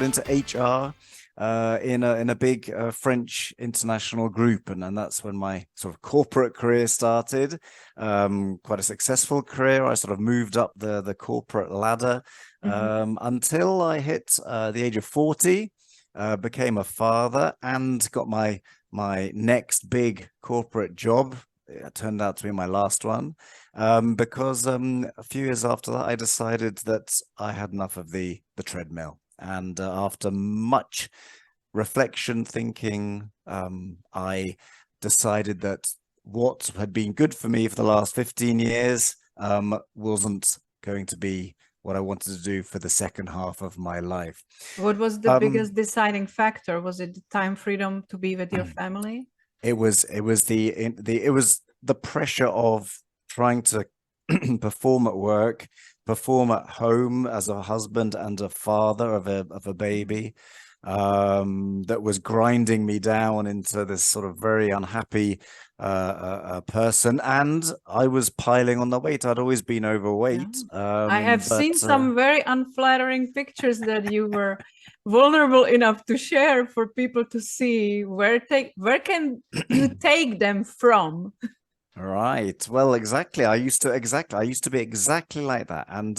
got into HR in a big French international group, and that's when my sort of corporate career started. Quite a successful career. I sort of moved up the corporate ladder until I hit the age of 40, became a father, and got my next big corporate job. It turned out to be my last one, because a few years after that, I decided that I had enough of the treadmill. And after much reflection, thinking, I decided that what had been good for me for the last 15 years wasn't going to be what I wanted to do for the second half of my life. What was the biggest deciding factor? Was it the time freedom to be with your family? It was the pressure of trying to perform at work, perform at home as a husband and a father of a baby, that was grinding me down into this sort of very unhappy person. And I was piling on the weight. I'd always been overweight. I have seen some very unflattering pictures that you were vulnerable enough to share for people to see. Where can you take them from? Right. Well, exactly. I used to be exactly like that. And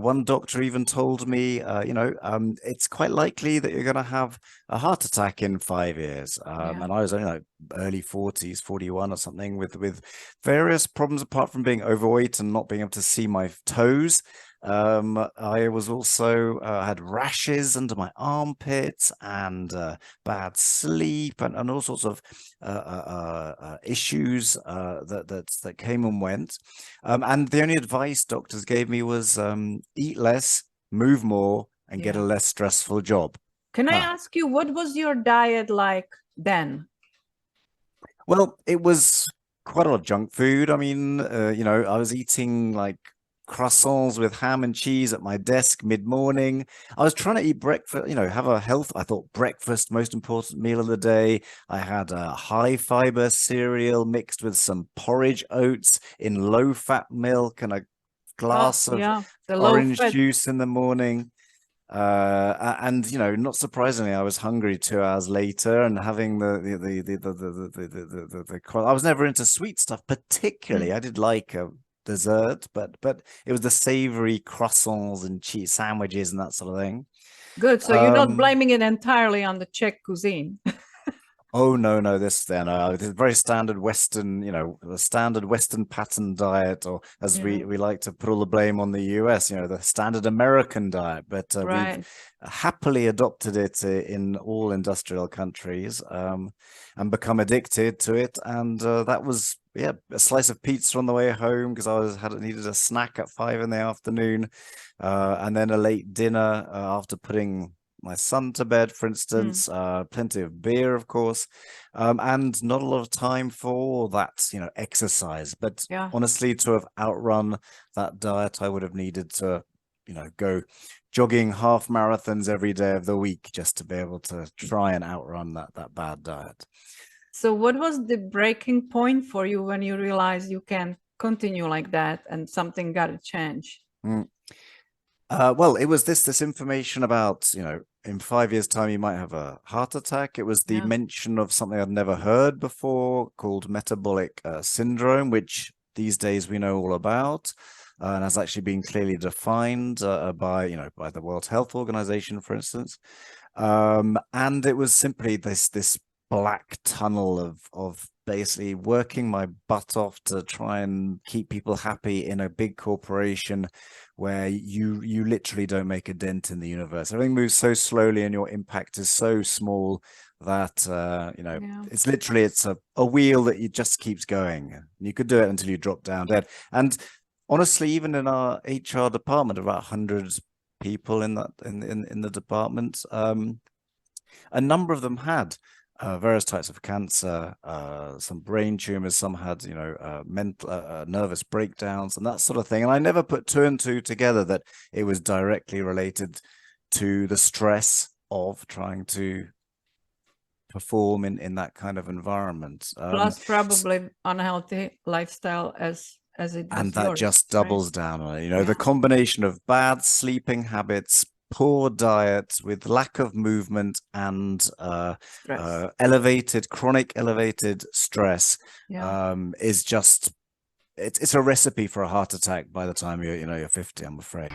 one doctor even told me, it's quite likely that you're going to have a heart attack in 5 years. And I was only like early 40s, 41 or something, with various problems apart from being overweight and not being able to see my toes. I was also had rashes under my armpits and bad sleep and all sorts of issues that came and went. And the only advice doctors gave me was eat less, move more, and get a less stressful job. Can I ask you, what was your diet like then? Well, it was quite a lot of junk food. I mean, I was eating like croissants with ham and cheese at my desk mid-morning. I was trying to eat breakfast, have a health. I thought breakfast, most important meal of the day. I had a high fiber cereal mixed with some porridge oats in low-fat milk and a glass of orange juice in the morning. And not surprisingly, I was hungry 2 hours later, and having I was never into sweet stuff particularly. I did like a dessert, but it was the savory croissants and cheese sandwiches and that sort of thing. Good. So you're not blaming it entirely on the Czech cuisine. Oh no, this very standard Western, a standard Western pattern diet, or as we like to put all the blame on the US, the standard American diet. But we've happily adopted it in all industrial countries, and become addicted to it. And that was a slice of pizza on the way home because I needed a snack at 5 in the afternoon, and then a late dinner after putting my son to bed, for instance. Plenty of beer, of course, and not a lot of time for that, exercise. But honestly, to have outrun that diet, I would have needed to, go jogging half marathons every day of the week just to be able to try and outrun that bad diet. So what was the breaking point for you when you realized you can't continue like that and something got to change? Well, it was this information about, in 5 years' time, you might have a heart attack. It was the mention of something I'd never heard before called metabolic syndrome, which these days we know all about, and has actually been clearly defined by the World Health Organization, for instance. And it was simply this black tunnel of basically working my butt off to try and keep people happy in a big corporation where you literally don't make a dent in the universe. Everything moves so slowly and your impact is so small that it's a wheel that it just keeps going. You could do it until you drop down dead. And honestly, even in our HR department, about 100 people in the department, a number of them had various types of cancer, some brain tumors, some had, mental, nervous breakdowns and that sort of thing. And I never put 2 and 2 together that it was directly related to the stress of trying to perform in that kind of environment. Plus probably unhealthy lifestyle as it was and that yours, just doubles down on it. The combination of bad sleeping habits, poor diet with lack of movement and chronic elevated stress is just it's a recipe for a heart attack by the time you're 50, I'm afraid.